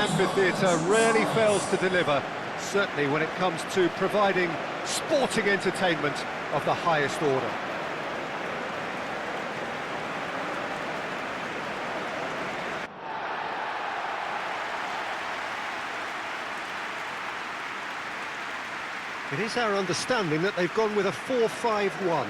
Amphitheatre rarely fails to deliver, certainly when it comes to providing sporting entertainment of the highest order. It is our understanding that they've gone with a 4-5-1.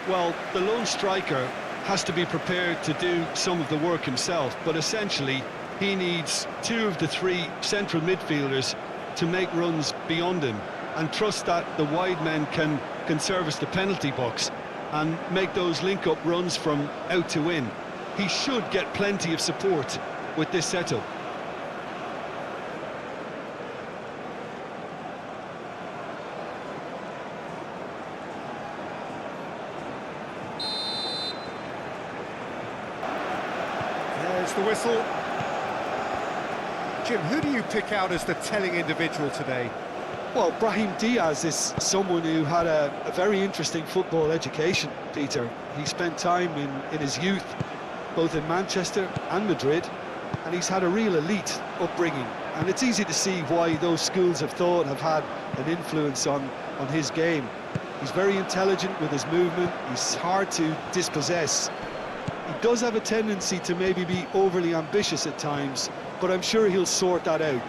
Well, the lone striker has to be prepared to do some of the work himself, but essentially he needs two of the three central midfielders to make runs beyond him and trust that the wide men can service the penalty box and make those link-up runs from out to in. He should get plenty of support with this setup. There's the whistle. Jim, who do you pick out as the telling individual today? Well, Brahim Diaz is someone who had a very interesting football education, Peter. He spent time in his youth, both in Manchester and Madrid, and he's had a real elite upbringing. And it's easy to see why those schools of thought have had an influence on his game. He's very intelligent with his movement, he's hard to dispossess. He does have a tendency to maybe be overly ambitious at times, but I'm sure he'll sort that out.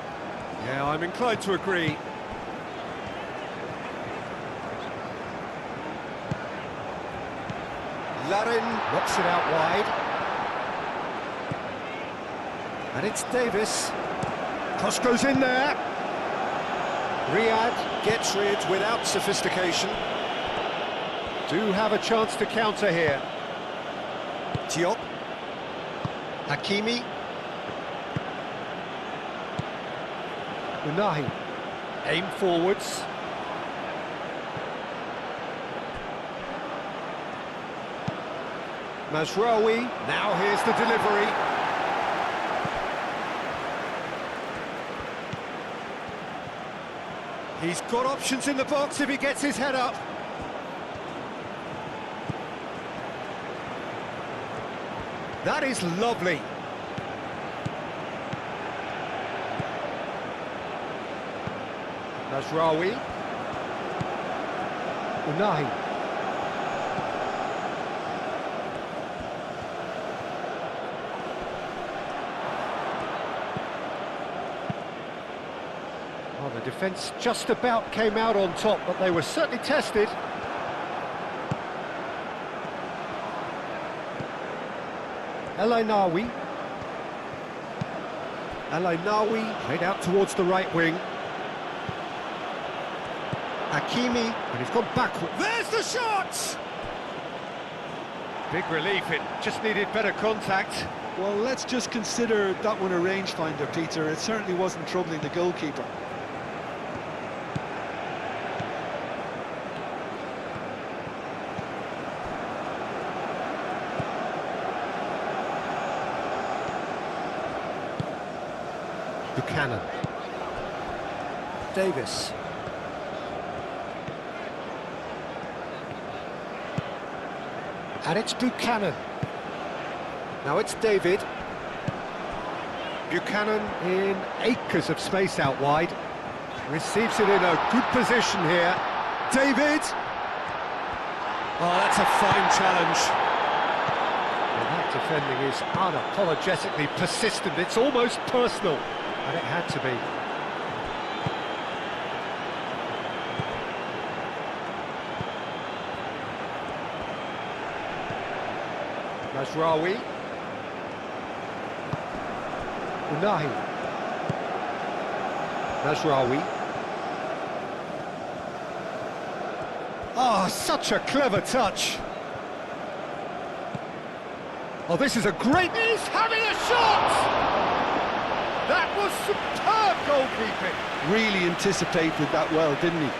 Yeah, I'm inclined to agree. Larin knocks it out wide. And it's Davis. Cross goes in there. Riyad gets rid without sophistication. Do have a chance to counter here. Diop. Hakimi. Unahi. Aim forwards. Mazraoui. Now here's the delivery. He's got options in the box if he gets his head up. That is lovely. Mazraoui. Unahi. Well, the defence just about came out on top, but they were certainly tested. El Ainaoui. El Ainaoui played out towards the right wing. Hakimi, and he's gone backward. There's the shot! Big relief, it just needed better contact. Well, let's just consider that one a rangefinder, Peter. It certainly wasn't troubling the goalkeeper. Buchanan. Davis. And it's Buchanan. Now it's David. Buchanan in acres of space out wide. Receives it in a good position here. David! Oh, that's a fine challenge. Well, that defending is unapologetically persistent. It's almost personal. And it had to be. Mazraoui. Unahi. Mazraoui. Oh, such a clever touch. Oh, this is a great... He's having a shot! That was superb goalkeeping. Really anticipated that well, didn't he?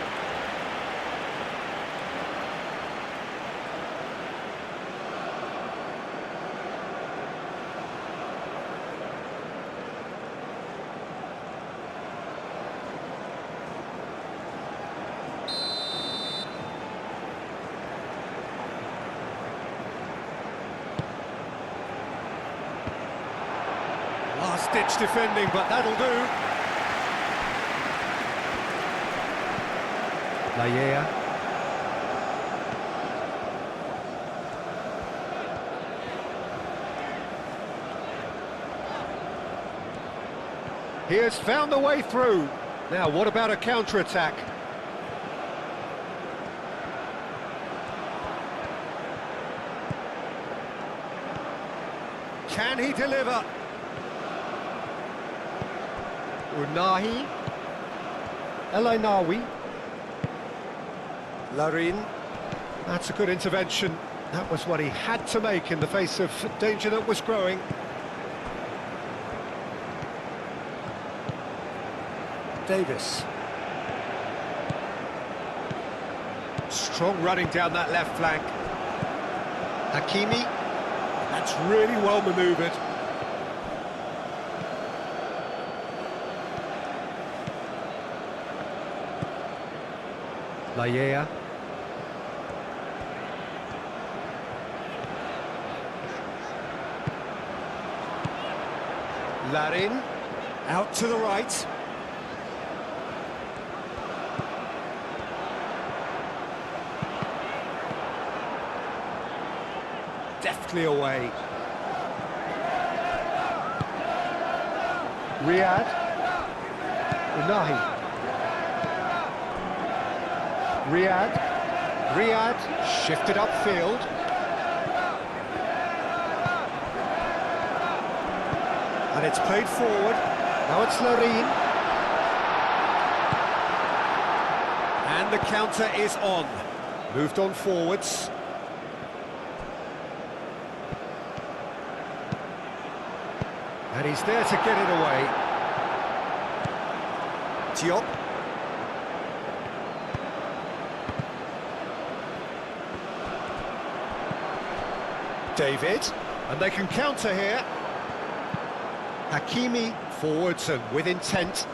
Last last-ditch defending, but that'll do. Laya. He has found the way through. Now, what about a counter-attack? Can he deliver? Unahi. Elainawi. Larin. That's a good intervention. That was what he had to make in the face of danger that was growing. Davis. Strong running down that left flank. Hakimi. That's really well manoeuvred. Laya. Larin. Out to the right. Deftly away. Riyad. Unahi. Riyad shifted upfield. And it's played forward. Now it's Larin. And the counter is on. Moved on forwards. And he's there to get it away. Diop. David. And they can counter here. Hakimi forwards and with intent.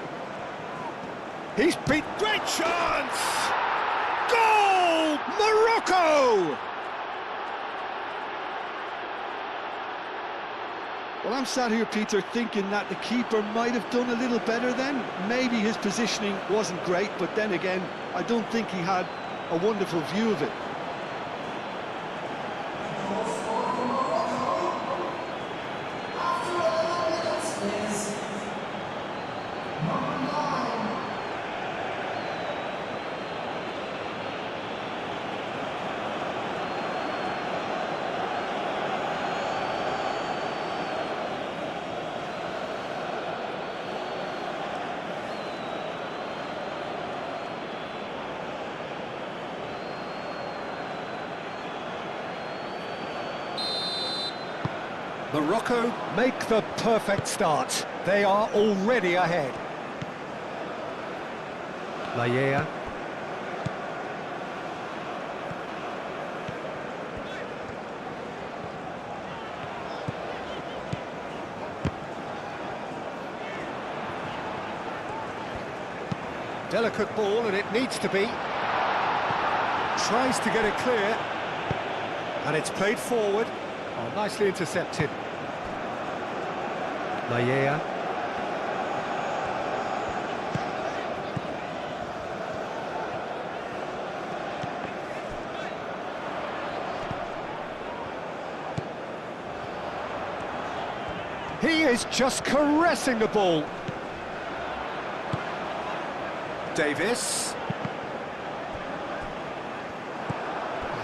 He's beat. Great chance! Goal! Morocco! Well, I'm sat here, Peter, thinking that the keeper might have done a little better then. Maybe his positioning wasn't great, but then again, I don't think he had a wonderful view of it. Morocco make the perfect start. They are already ahead. Laya. Delicate ball, and it needs to be. Tries to get it clear. And it's played forward. Oh, nicely intercepted. Laya. He is just caressing the ball. Davis.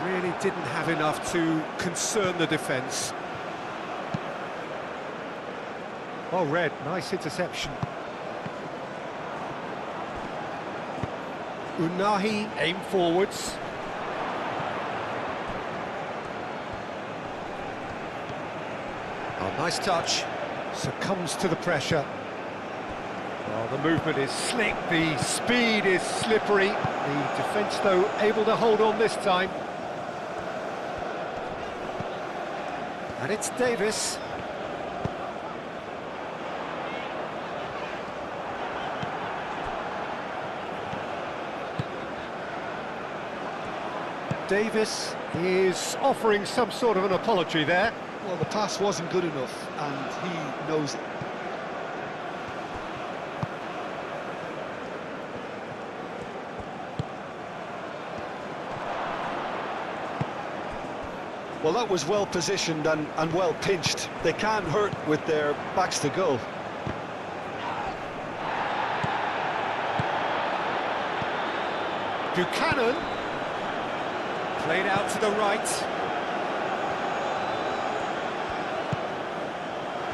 Really didn't have enough to concern the defence. Well read, nice interception. Unahi aim forwards. Oh, nice touch. Succumbs to the pressure. Well, the movement is slick, the speed is slippery. The defence, though, able to hold on this time. And it's Davis. Davis is offering some sort of an apology there. Well, the pass wasn't good enough, and he knows it. Well, that was well positioned and well pinched. They can't hurt with their backs to goal. Buchanan. Played out to the right.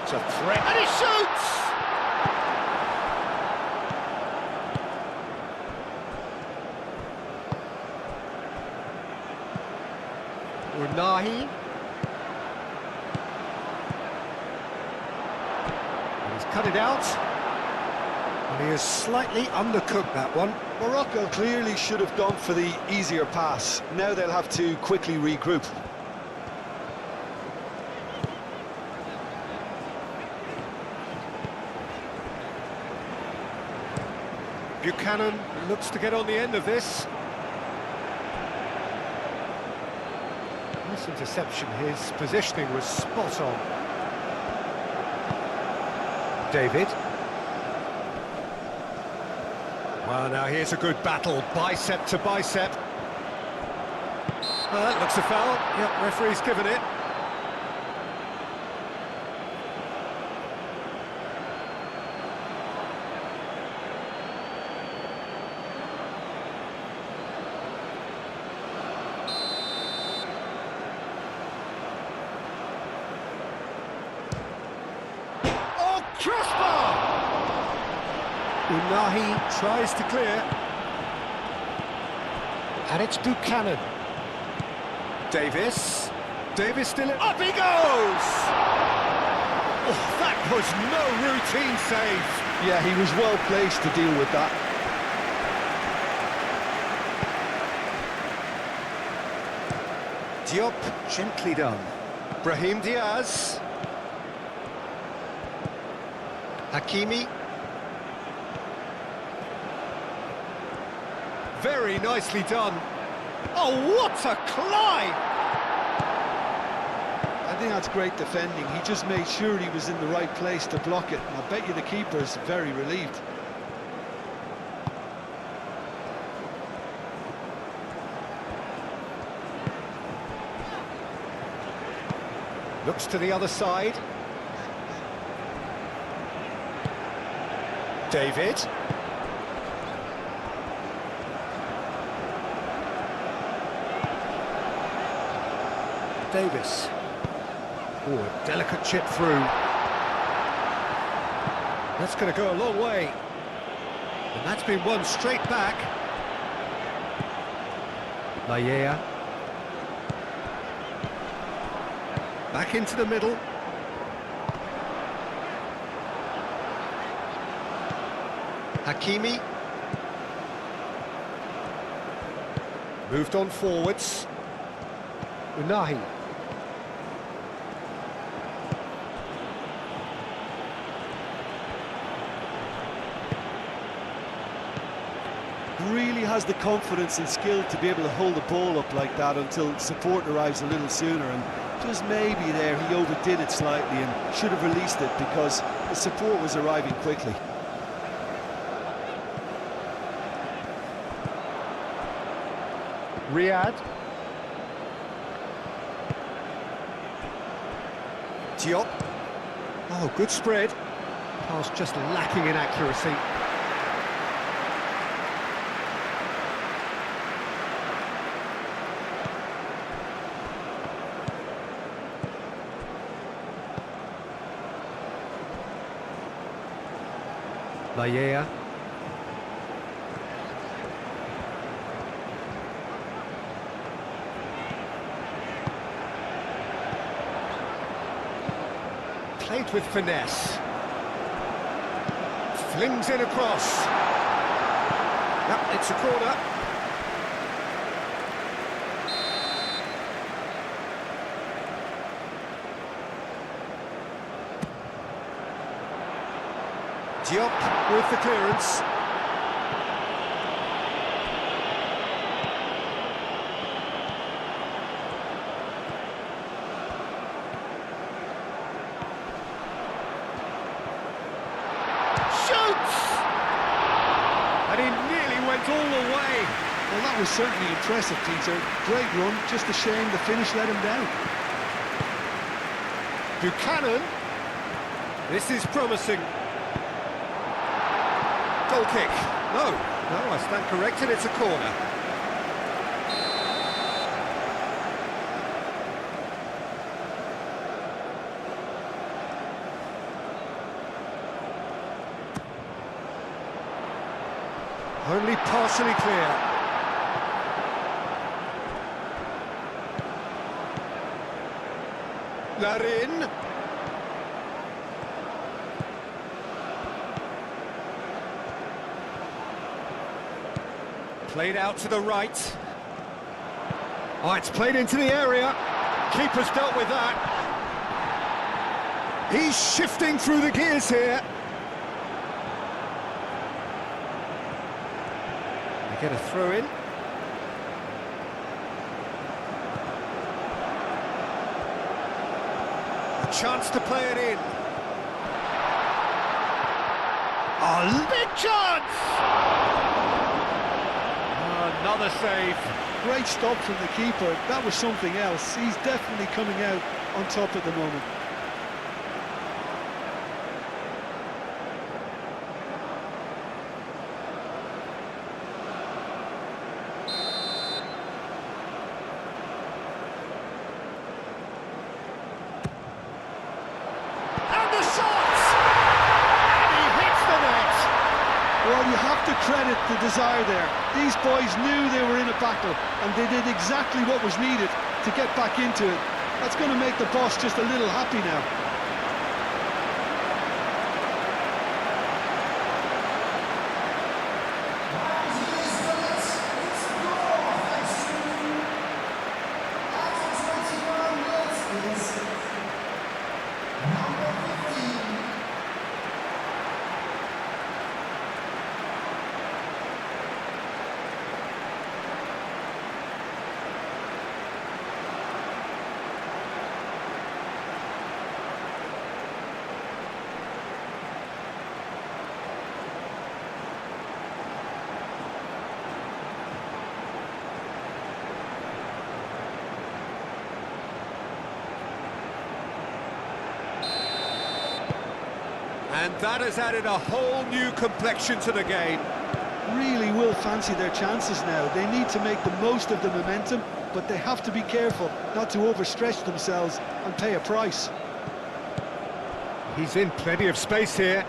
It's a threat, and he shoots! Unahi. And he's cut it out. And he has slightly undercooked that one. Morocco clearly should have gone for the easier pass. Now they'll have to quickly regroup. Buchanan looks to get on the end of this. Nice interception, his positioning was spot on. David. Well, now here's a good battle, bicep to bicep. Well, that looks a foul. Yep, referee's given it. Crossbar! Unahi tries to clear. And it's Buchanan. Davis. Davis still in. Up he goes! Oh, that was no routine save. Yeah, he was well placed to deal with that. Diop, gently done. Brahim Diaz. Hakimi. Very nicely done. Oh, what a climb! I think that's great defending. He just made sure he was in the right place to block it. And I bet you the keeper's very relieved. Looks to the other side. David. Davis. Oh, a delicate chip through. That's going to go a long way. And that's been won straight back. Layea. Back into the middle. Hakimi. Moved on forwards. Unahi. Really has the confidence and skill to be able to hold the ball up like that until support arrives a little sooner, and just maybe there he overdid it slightly and should have released it because the support was arriving quickly. Riyad. Diop. Oh, good spread. Pass just lacking in accuracy. Layea. Played with finesse. Flings in across. Yep, it's a corner. Diop with the clearance. Shoots! And he nearly went all the way. Well, that was certainly impressive, Peter. Great run, just a shame the finish let him down. Buchanan. This is promising. Goal kick. No, I stand corrected, it's a corner. Only partially clear. Larin. Played out to the right. Oh, it's played into the area. Keeper's dealt with that. He's shifting through the gears here. They get a throw in. A chance to play it in. Oh, big chance! Another save. Great stop from the keeper. That was something else. He's definitely coming out on top at the moment. And the shot! And he hits the net! Well, you have to credit the desire there. These boys knew they were in a battle, and they did exactly what was needed to get back into it. That's going to make the boss just a little happy now. And that has added a whole new complexion to the game. Really will fancy their chances now. They need to make the most of the momentum, but they have to be careful not to overstretch themselves and pay a price. He's in plenty of space here.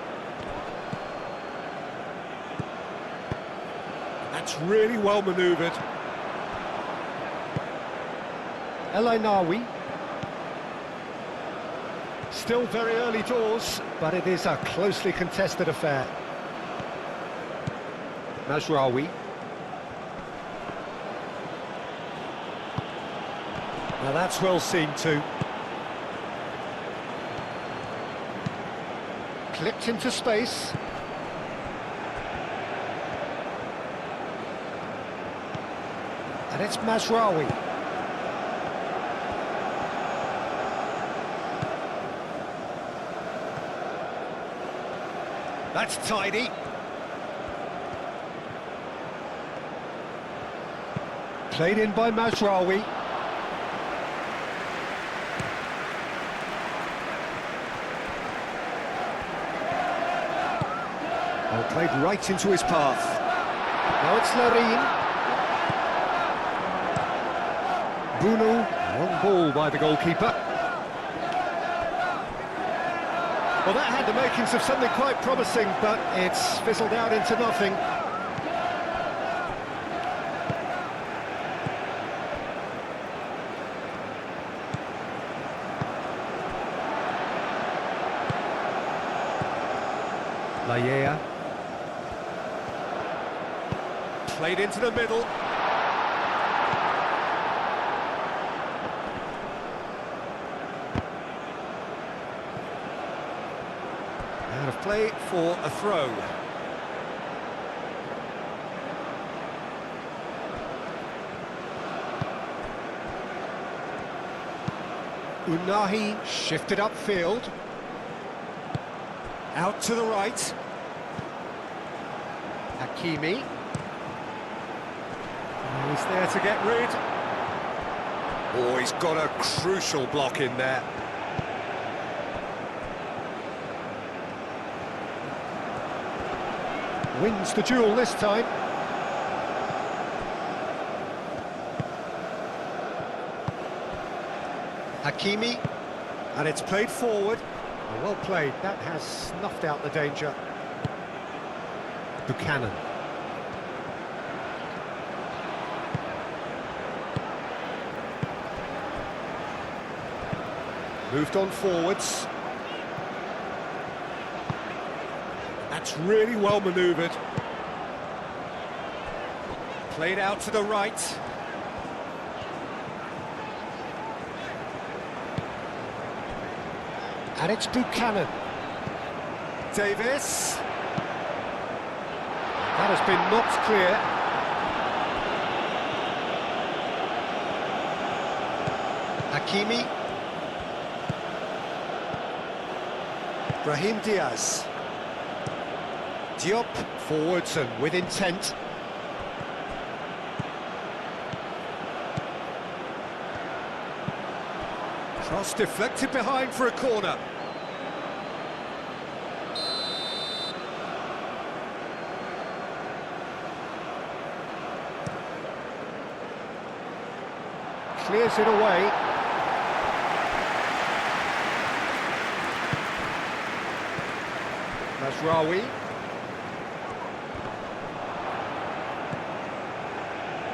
That's really well manoeuvred. El Ainawi. Still very early doors, but it is a closely contested affair. Mazraoui. Now that's well seen too. Clipped into space. And it's Mazraoui. That's tidy. Played in by Mazraoui. Well, played right into his path. Now it's Larin. Bruno, long ball by the goalkeeper. Well, that had the makings of something quite promising, but it's fizzled out into nothing. Laia. Played into the middle. Out of play for a throw. Unahi shifted upfield. Out to the right. Hakimi. He's there to get rid. Oh, he's got a crucial block in there. wins the duel this time. Hakimi, and it's played forward. Well played, that has snuffed out the danger. Buchanan. Moved on forwards. That's really well manoeuvred. Played out to the right. And it's Buchanan. Davis. That has been knocked clear. Hakimi. Brahim Diaz. Diop forwards and with intent. Cross deflected behind for a corner. Clears it away. Mazraoui.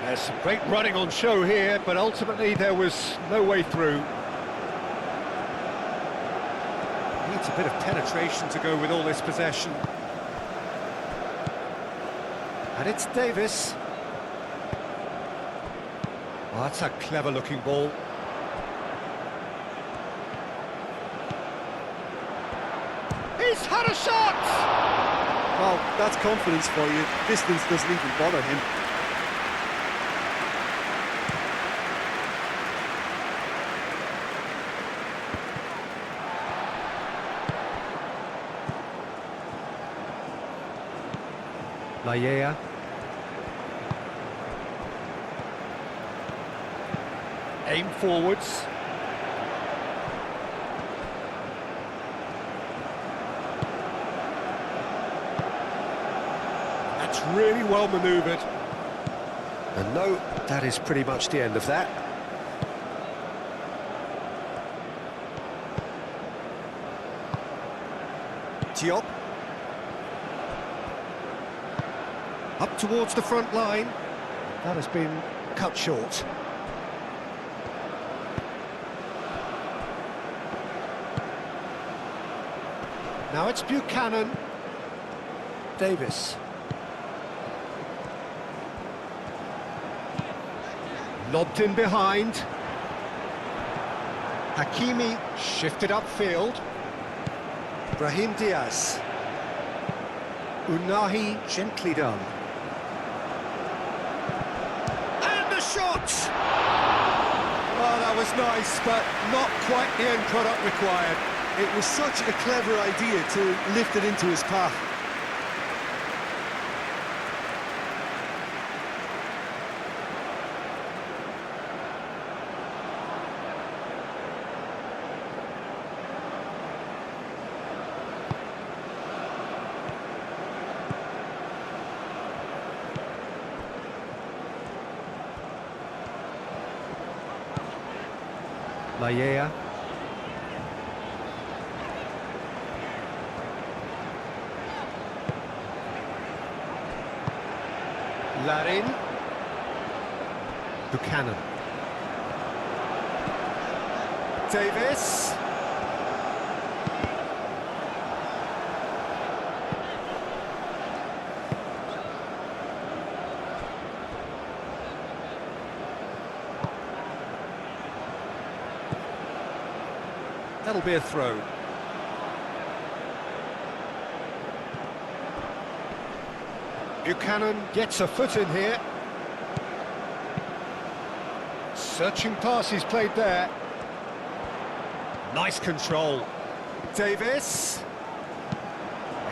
There's some great running on show here, but ultimately there was no way through. Needs a bit of penetration to go with all this possession. And it's Davis. Oh, that's a clever-looking ball. He's had a shot! Well, that's confidence for you. Distance doesn't even bother him. Laya. Aim forwards. That's really well manoeuvred. And no, that is pretty much the end of that. Diop. Up towards the front line. That has been cut short. Now it's Buchanan. Davis. Lobbed in behind. Hakimi shifted upfield. Brahim Diaz. Unahi gently done. And the shot! Oh, that was nice, but not quite the end product required. It was such a clever idea to lift it into his path. Laya. Larin. Buchanan. Davis. That'll be a throw. Buchanan gets a foot in here. Searching pass he's played there. Nice control. Davis.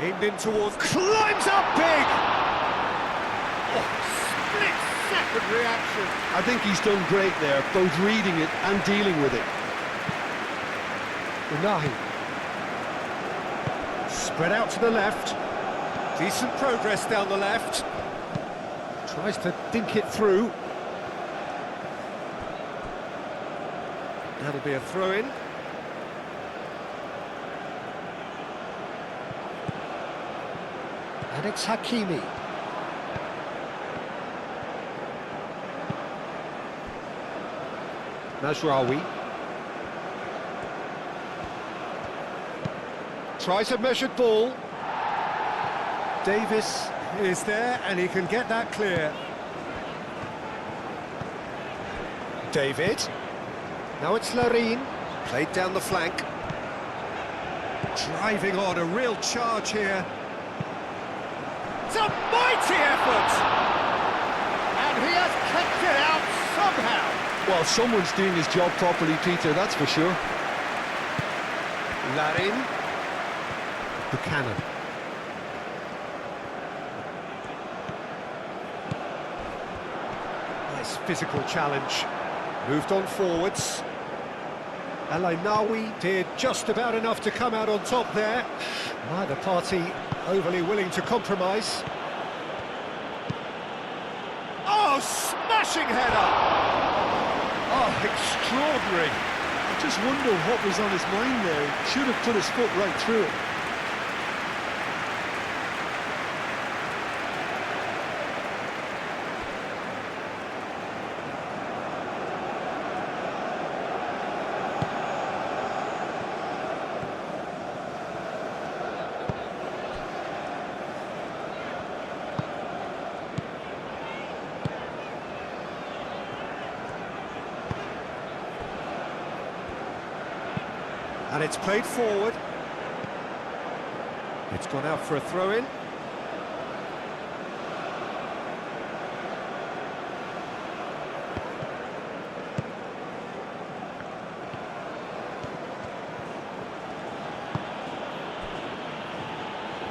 Aimed in towards... Climbs up big! Oh, split-second reaction. I think he's done great there, both reading it and dealing with it. Unahi. Spread out to the left. Decent progress down the left. Tries to dink it through. That'll be a throw-in. And it's Hakimi. Mazraoui. Tries a measured ball. Davis is there, and he can get that clear. David. Now it's Larin. Played down the flank. Driving on, a real charge here. It's a mighty effort! And he has kept it out somehow. Well, someone's doing his job properly, Peter, that's for sure. Larin. Buchanan. Nice physical challenge. Moved on forwards. El Ainaoui did just about enough to come out on top there. Neither party overly willing to compromise. Oh, smashing header! Oh, extraordinary. I just wonder what was on his mind there. He should have put his foot right through it. And it's played forward. It's gone out for a throw-in.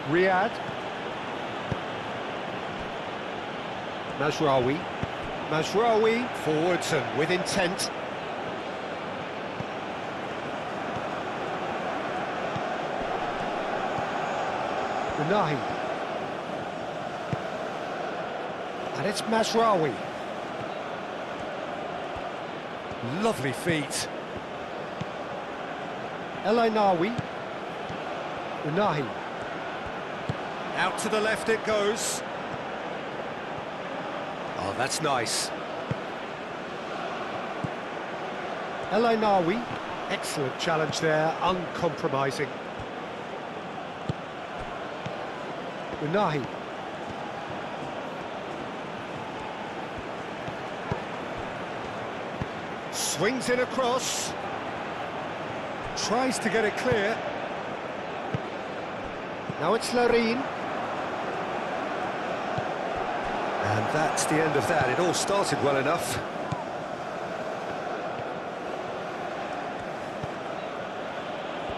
Riyad. Mazraoui. Mazraoui forwards and with intent. Nahi. And it's Mazraoui. Lovely feet. El Ainaoui. Nahi. Out to the left it goes. Oh, that's nice. El Ainaoui. Excellent challenge there, uncompromising. Nahi. Swings it across. Tries to get it clear. Now it's Larin. And that's the end of that. It all started well enough.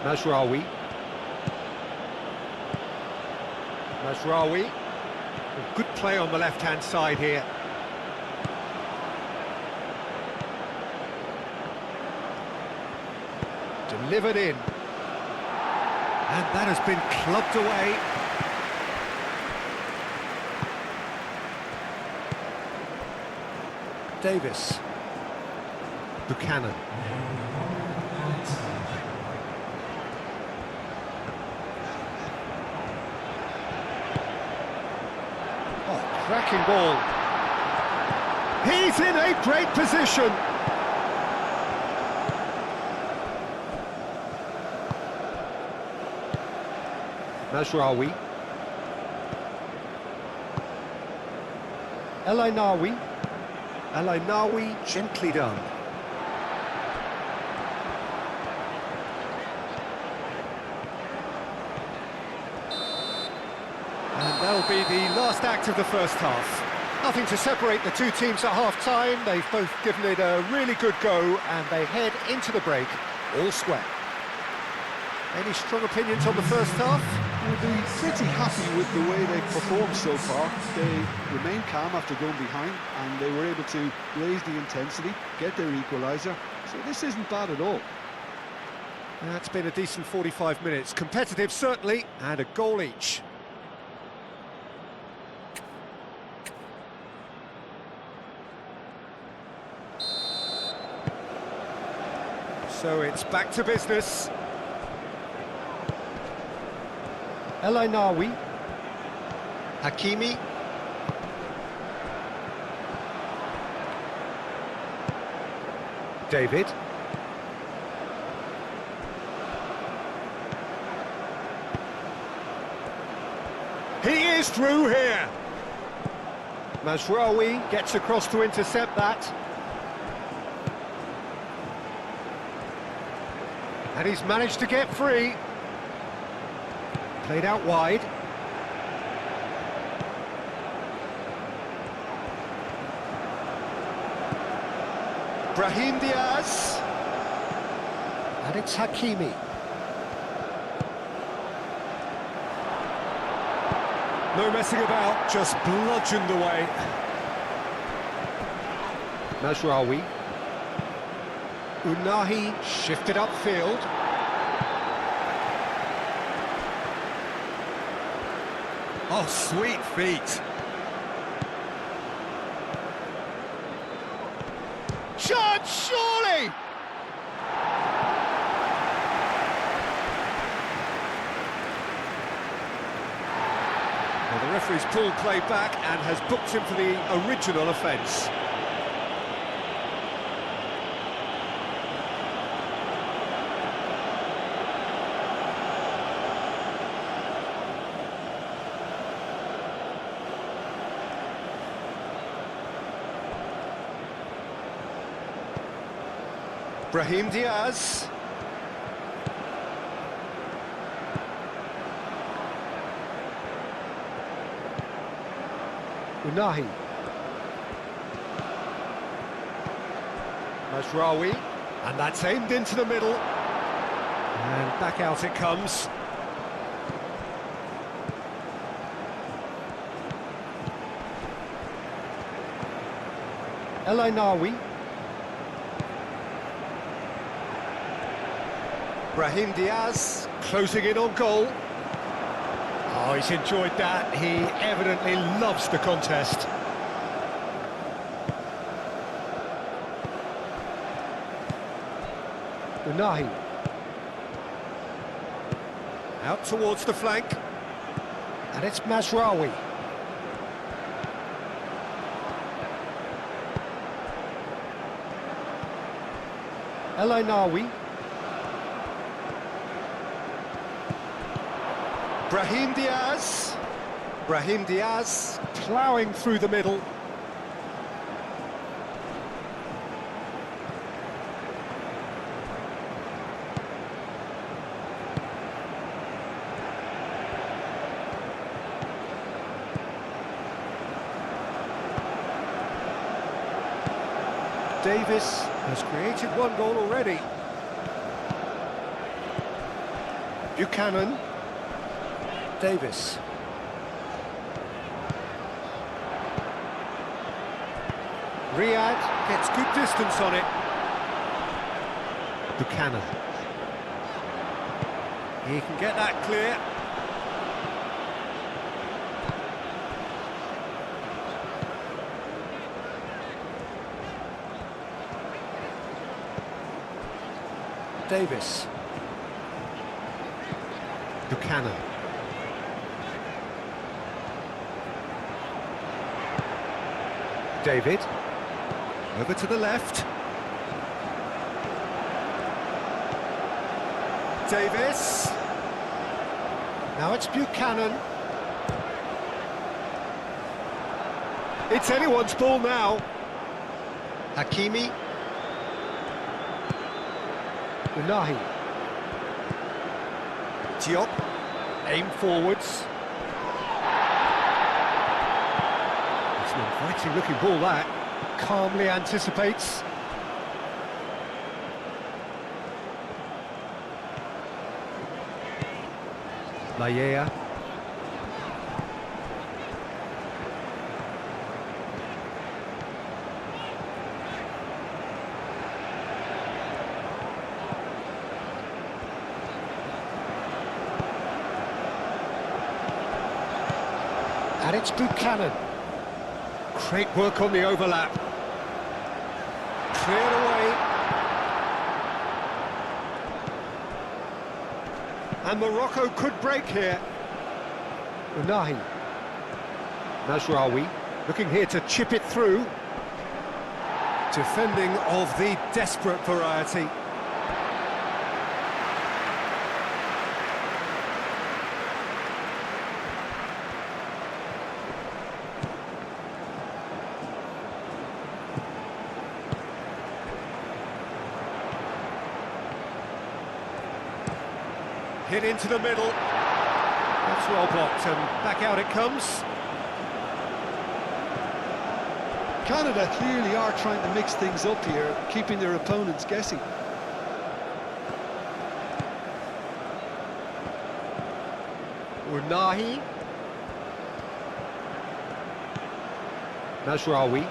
Mazraoui. Mazraoui. Good play on the left-hand side here. Delivered in. And that has been clubbed away. Davis. Buchanan. Cracking ball. He's in a great position. Mazraoui. El Ainaoui. El Ainaoui, gently done. And that'll be the last act of the first half. Nothing to separate the two teams at half-time. They've both given it a really good go, and they head into the break all square. Any strong opinions on the first half? We'll be pretty happy with the way they've performed so far. They remained calm after going behind, and they were able to raise the intensity, get their equaliser. So this isn't bad at all. That's been a decent 45 minutes. Competitive, certainly, and a goal each. So it's back to business. El Ainawi. Hakimi. David. He is through here. Mazraoui gets across to intercept that. And he's managed to get free. Played out wide. Brahim Diaz. And it's Hakimi. No messing about, just bludgeoned away. Mazraoui. Unahi shifted upfield. Oh, sweet feet. Shot, surely! Well, the referee's pulled play back and has booked him for the original offence. Brahim Diaz. Unahi. Mazraoui. And that's aimed into the middle. And back out it comes. El Ainawi. Brahim Diaz closing in on goal. Oh, he's enjoyed that. He evidently loves the contest. Unahi. Out towards the flank. And it's Mazraoui. El Ainawi. Brahim Diaz. Brahim Diaz ploughing through the middle. Davis has created one goal already. Buchanan. Davis. Riyad gets good distance on it. Buchanan. He can get that clear. Davis. Buchanan. David. Over to the left. Davis. Now it's Buchanan. It's anyone's ball now. Hakimi. Unahi. Diop. Aim forwards. It's an inviting looking ball that. Calmly anticipates. Layea. And it's Buchanan. Great work on the overlap. Cleared away. And Morocco could break here. Unahi. Mazraoui looking here to chip it through. Defending of the desperate variety. Hit into the middle. That's well blocked, and back out it comes. Canada clearly are trying to mix things up here, keeping their opponents guessing. Unahi. Mazraoui.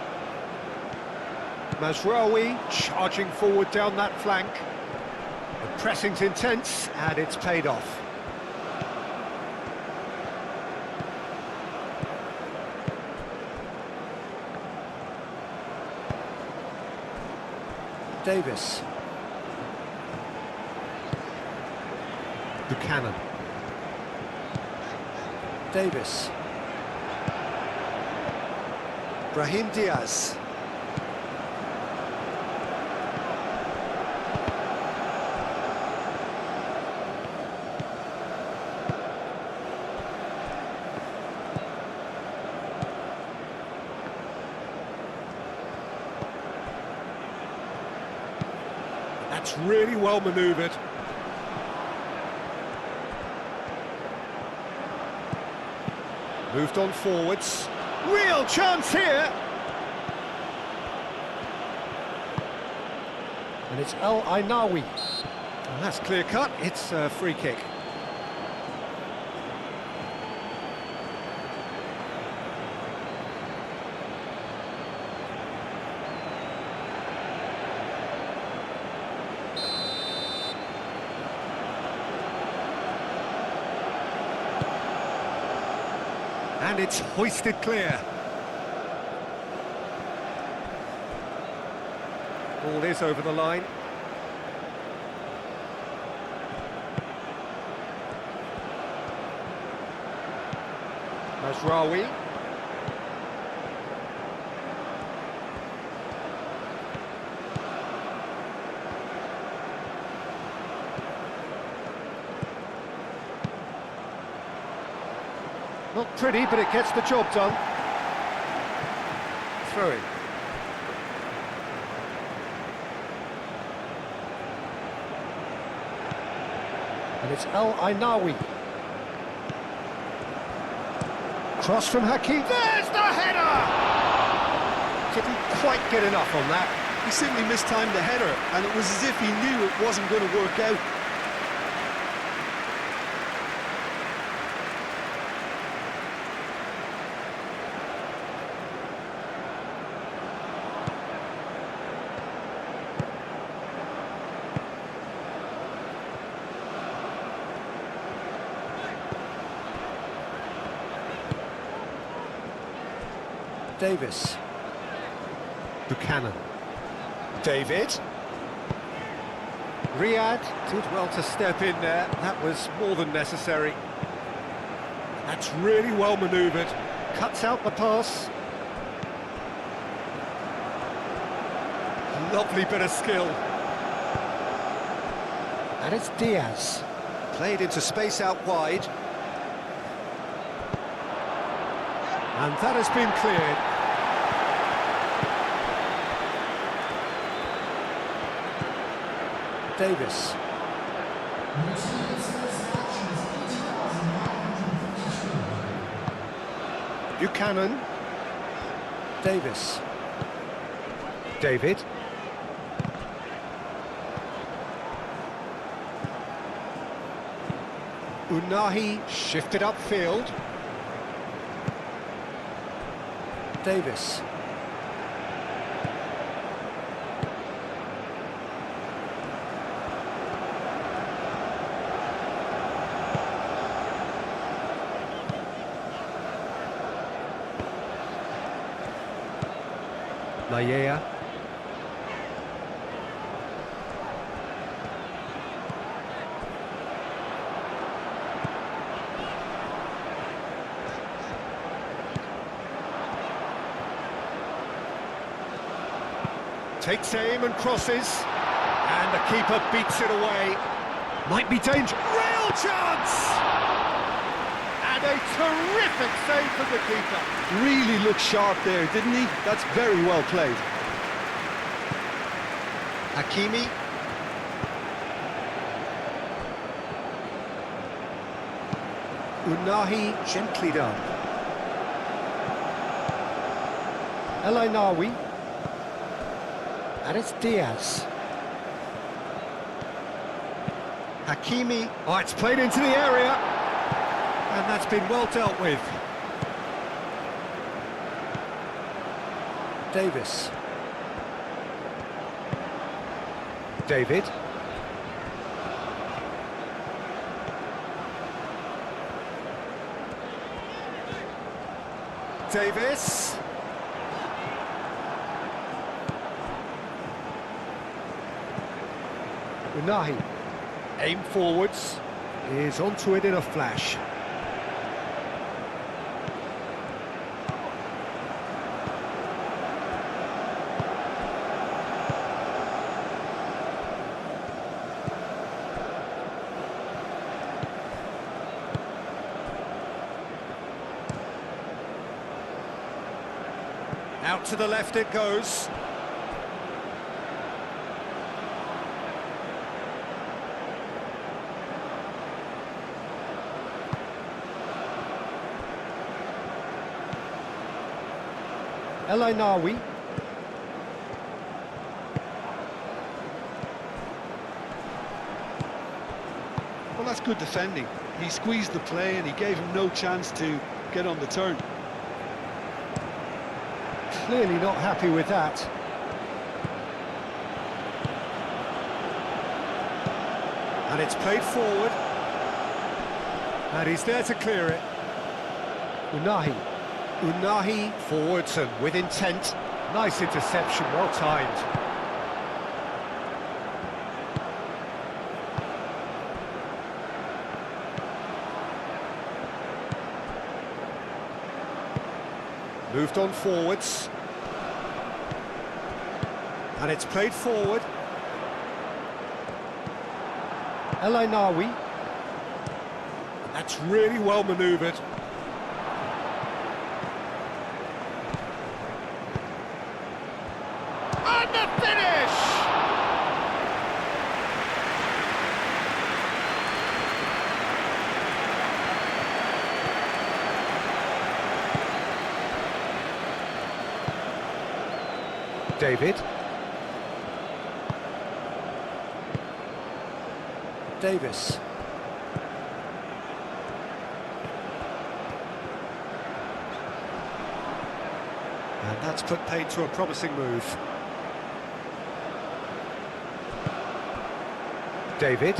Mazraoui charging forward down that flank. The pressing's intense, and it's paid off. Davis. Buchanan. Davis. Brahim Diaz. That's really well manoeuvred. Moved on forwards. Real chance here! And it's El Ainawi. Well, that's clear cut, it's a free kick. And it's hoisted clear. Ball is over the line. Mazraoui. Not pretty, but it gets the job done. Throwing. And it's El Ainawi. Cross from Hakim. There's the header! Didn't quite get enough on that. He simply mistimed the header, and it was as if he knew it wasn't going to work out. Davis. Buchanan. David. Riyad did well to step in there. That was more than necessary. That's really well manoeuvred. Cuts out the pass. Lovely bit of skill. And it's Diaz. Played into space out wide. And that has been cleared. Davis. Buchanan. Davis. David. Unahi shifted upfield. Davis. Nayea. Takes aim and crosses. And the keeper beats it away. Might be danger. Real chance! And a terrific save from the keeper. Really looked sharp there, didn't he? That's very well played. Hakimi. Unahi, gently done. El Ainawi. And it's Diaz. Hakimi. Oh, it's played into the area. And that's been well dealt with. Davis. David. Davis. Unahi. Aim forwards. Is onto it in a flash. Out to the left it goes. El Ainawi. Well, that's good defending. He squeezed the play and he gave him no chance to get on the turn. Clearly not happy with that. And it's played forward. And he's there to clear it. Unahi. Unahi forwards and with intent. Nice interception, well timed. Moved on forwards. And it's played forward. El Ainawi. That's really well manoeuvred. And the finish! David. Davis. And that's put paid to a promising move. David.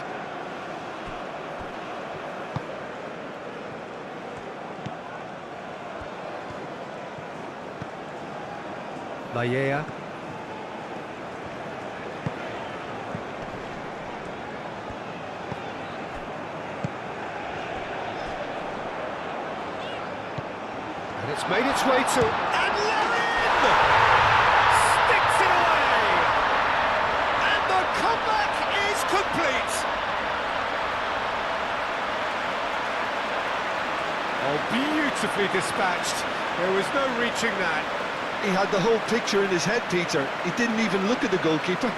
Maya. And it's made its way to... And Larin! Sticks it away! And the comeback is complete! Oh, beautifully dispatched. There was no reaching that. He had the whole picture in his head, Peter. He didn't even look at the goalkeeper.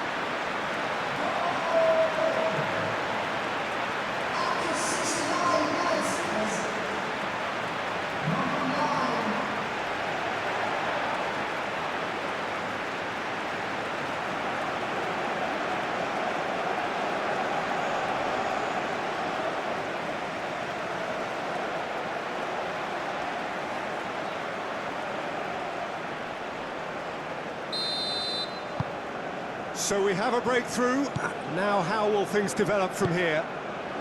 So we have a breakthrough. Now how will things develop from here?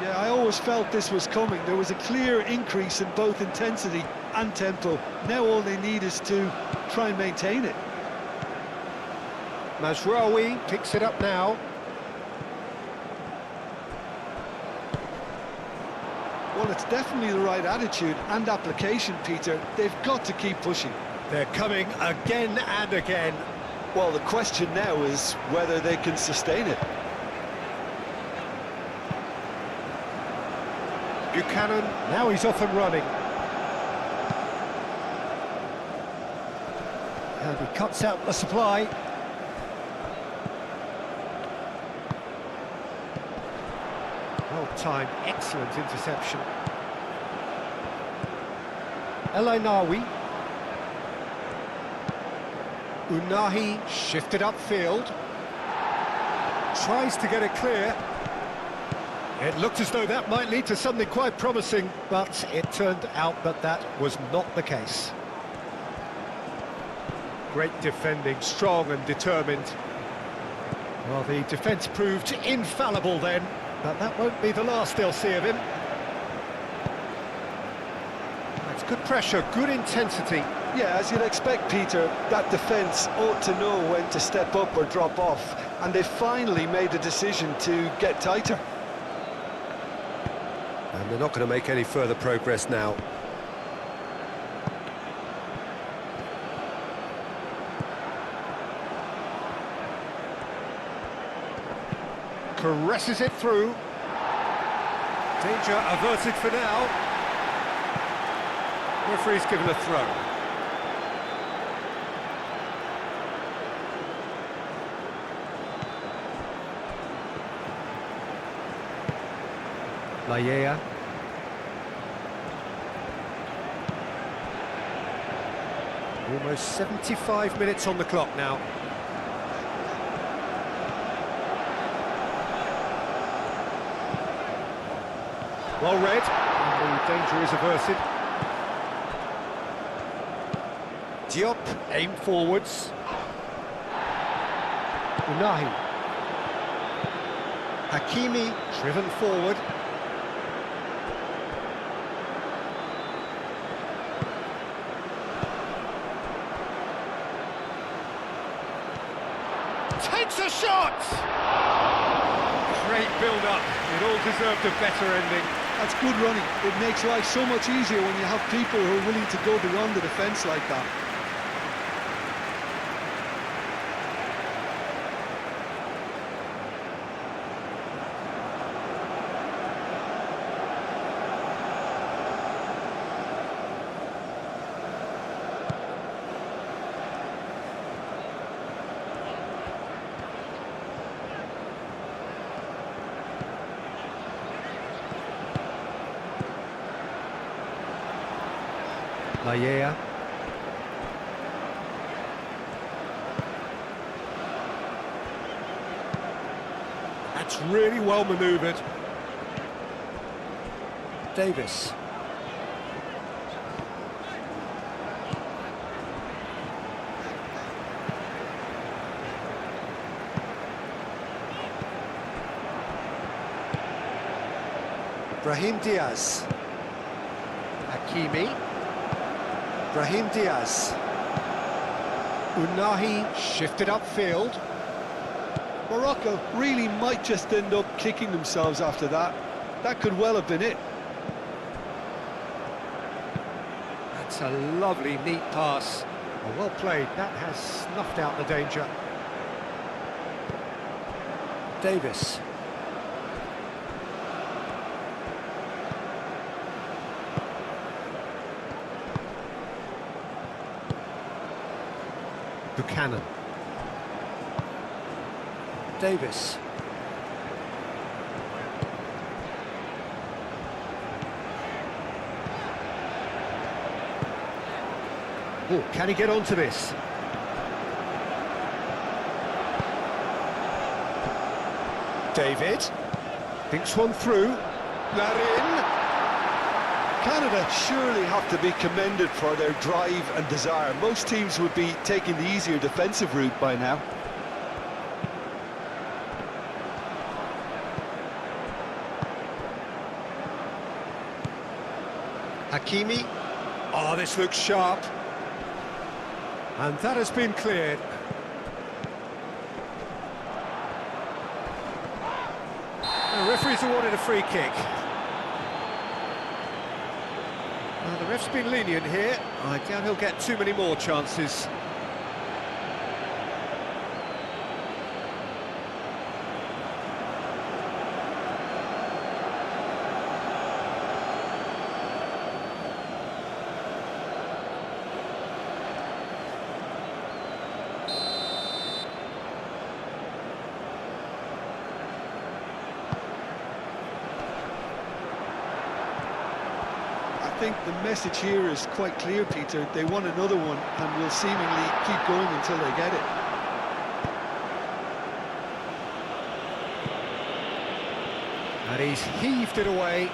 Yeah, I always felt this was coming. There was a clear increase in both intensity and tempo. Now all they need is to try and maintain it. Mazraoui picks it up now. Well, it's definitely the right attitude and application, Peter. They've got to keep pushing. They're coming again and again. Well, the question now is whether they can sustain it. Buchanan, now he's off and running. And he cuts out the supply. Well timed, excellent interception. El Ainawi. Unahi shifted upfield. Tries to get it clear. It looked as though that might lead to something quite promising, but it turned out that that was not the case. Great defending, strong and determined. Well, the defence proved infallible then, but that won't be the last they'll see of him. That's good pressure, good intensity. Yeah, as you'd expect, Peter, that defence ought to know when to step up or drop off, and they finally made a decision to get tighter. And they're not going to make any further progress now. Caresses it through. Danger averted for now. Referee's given a throw. Laiea. Almost 75 minutes on the clock now. Well read, and the danger is averted. Diop, aim forwards. Unahi. Hakimi, driven forward. Takes a shot! Great build-up. It all deserved a better ending. That's good running. It makes life so much easier when you have people who are willing to go beyond the defence like that. Laiea. That's really well manoeuvred. Davis. Brahim Diaz. Hakimi. Brahim Diaz. Unahi shifted upfield. Morocco really might just end up kicking themselves after that. That could well have been it. That's a lovely, neat pass. Well played. That has snuffed out the danger. Davis. Buchanan. Davis. Oh, can he get onto this? David. Thinks one through. Larin. Canada surely have to be commended for their drive and desire. Most teams would be taking the easier defensive route by now. Hakimi. Oh, this looks sharp. And that has been cleared. The referee's awarded a free kick. Well, the ref's been lenient here. I doubt he'll get too many more chances. think the message here is quite clear, Peter. They want another one and will seemingly keep going until they get it. And he's heaved it away.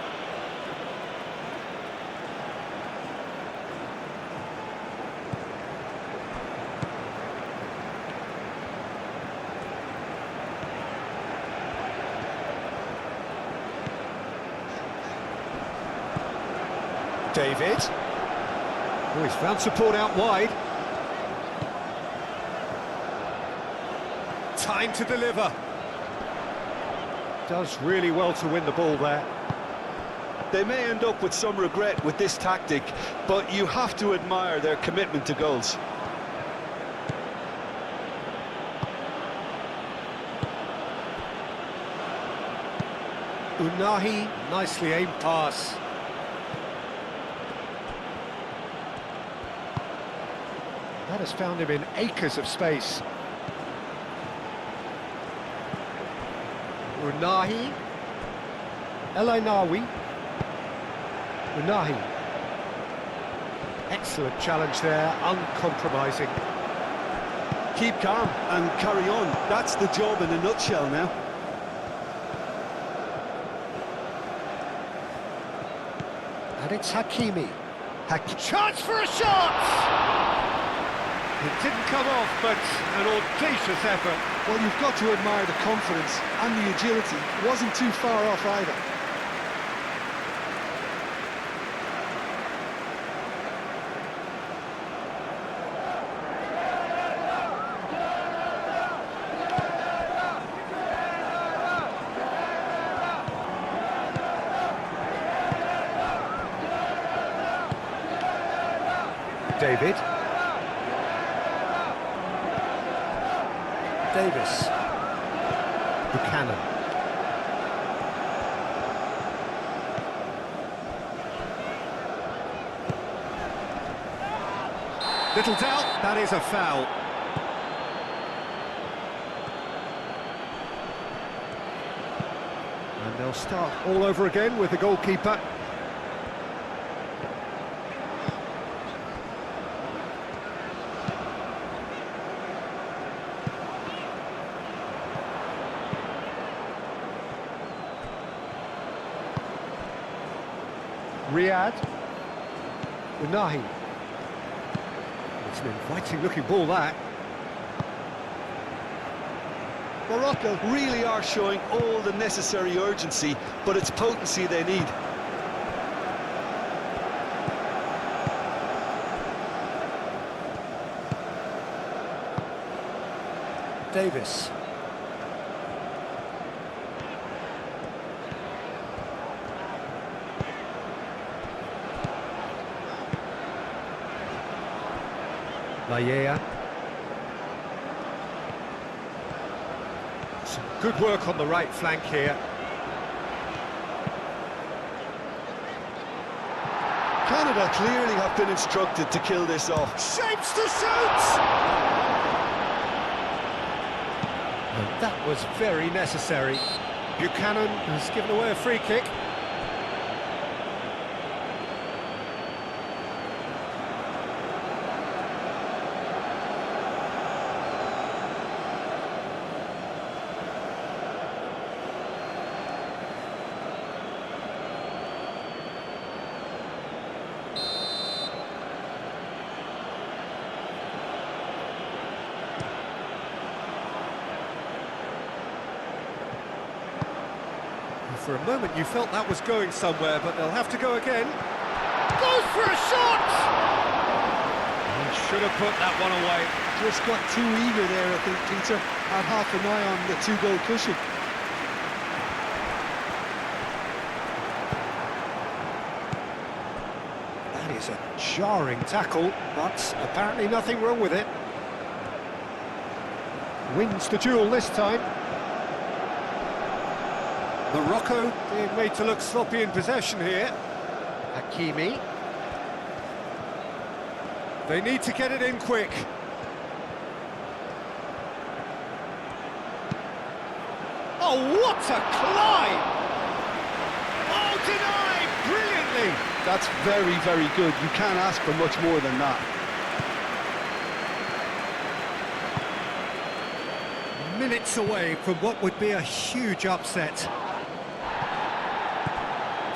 David. Oh, he's found support out wide. Time to deliver. Does really well to win the ball there. They may end up with some regret with this tactic, but you have to admire their commitment to goals. Unahi, nicely aimed pass. That has found him in acres of space. Unahi. Elainawi. Unahi. Excellent challenge there, uncompromising. Keep calm and carry on. That's the job in a nutshell now. And it's Hakimi. Chance for a shot! It didn't come off, but an audacious effort. Well, you've got to admire the confidence and the agility. It wasn't too far off either. David. Davis. Buchanan. Little doubt, that is a foul. And they'll start all over again with the goalkeeper. Riyadh. Unahi. It's an inviting looking ball, that. Morocco really are showing all the necessary urgency, but it's potency they need. Davis. Layea. Some good work on the right flank here. Canada clearly have been instructed to kill this off. Shapes to shoot! And that was very necessary. Buchanan has given away a free kick. For a moment you felt that was going somewhere, but they'll have to go again. Goes for a shot! He should have put that one away. Just got too eager there, I think, Peter. Had half an eye on the two-goal cushion. That is a jarring tackle, but apparently nothing wrong with it. Wins the duel this time. Morocco being made to look sloppy in possession here. Hakimi. They need to get it in quick. Oh, what a climb! Oh, denied brilliantly! That's very, very good. You can't ask for much more than that. Minutes away from what would be a huge upset.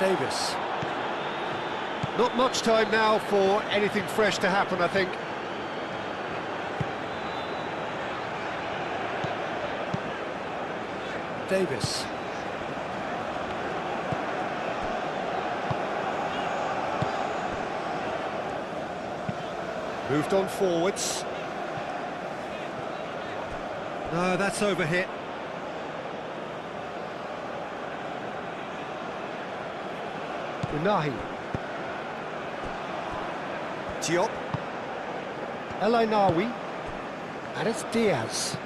Davis. Not much time now for anything fresh to happen, I think. Davis. Moved on forwards. No, that's overhit. Unahi. Diop. El Ainawi. And it's Diaz.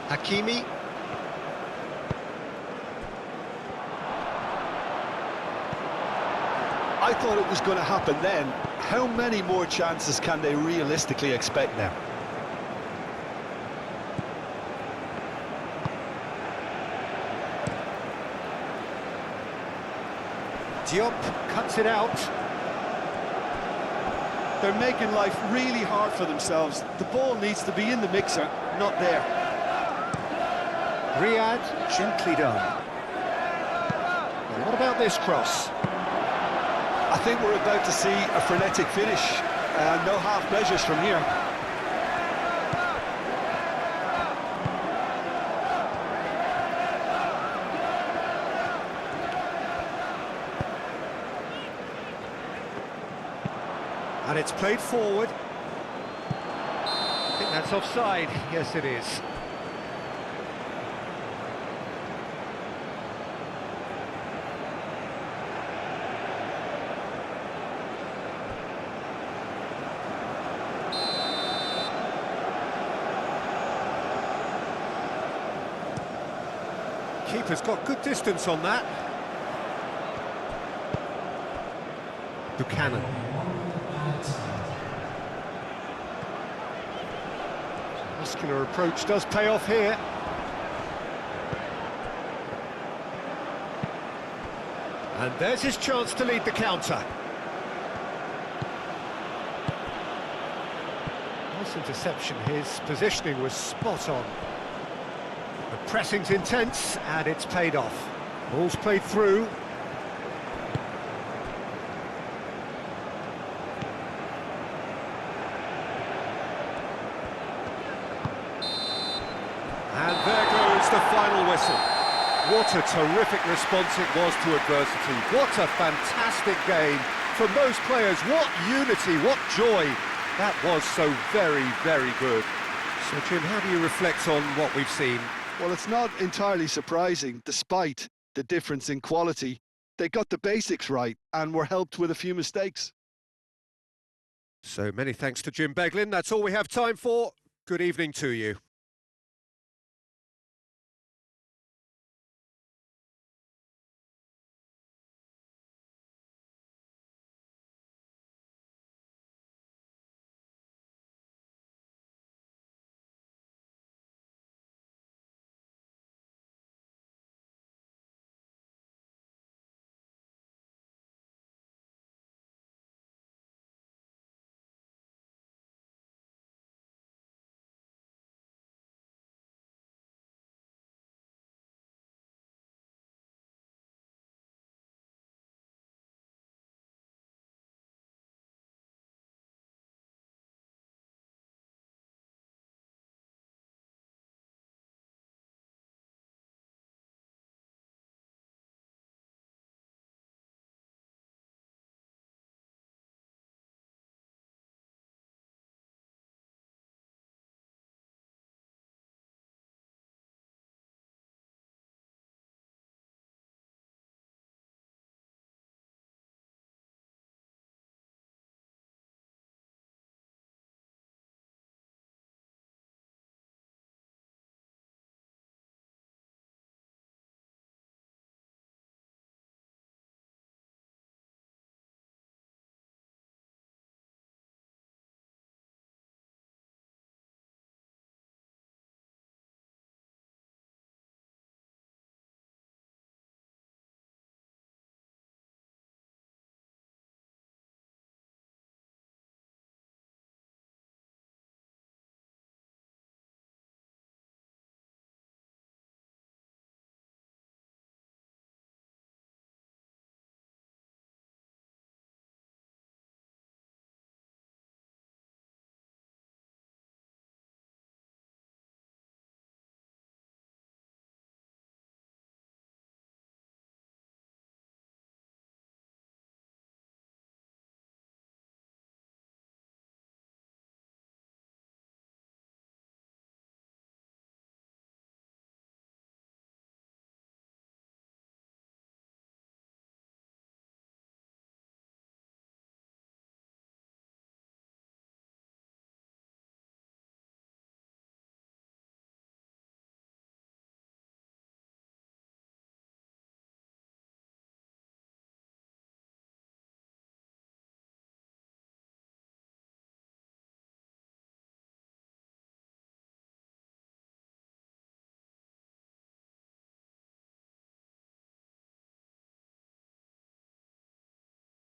Hakimi. I thought it was going to happen then. How many more chances can they realistically expect now? Diop cuts it out. They're making life really hard for themselves. The ball needs to be in the mixer, not there. Riyad, gently done. And what about this cross? I think we're about to see a frenetic finish. No half measures from here. And it's played forward. I think that's offside. Yes, it is. Keeper's got good distance on that. Buchanan. Muscular approach does pay off here. And there's his chance to lead the counter. Nice interception, his positioning was spot on. The pressing's intense, and it's paid off. Ball's played through. And there goes the final whistle. What a terrific response it was to adversity. What a fantastic game from those players. What unity, what joy. That was so very, very good. So, Jim, how do you reflect on what we've seen? Well, it's not entirely surprising, despite the difference in quality. They got the basics right and were helped with a few mistakes. So many thanks to Jim Beglin. That's all we have time for. Good evening to you.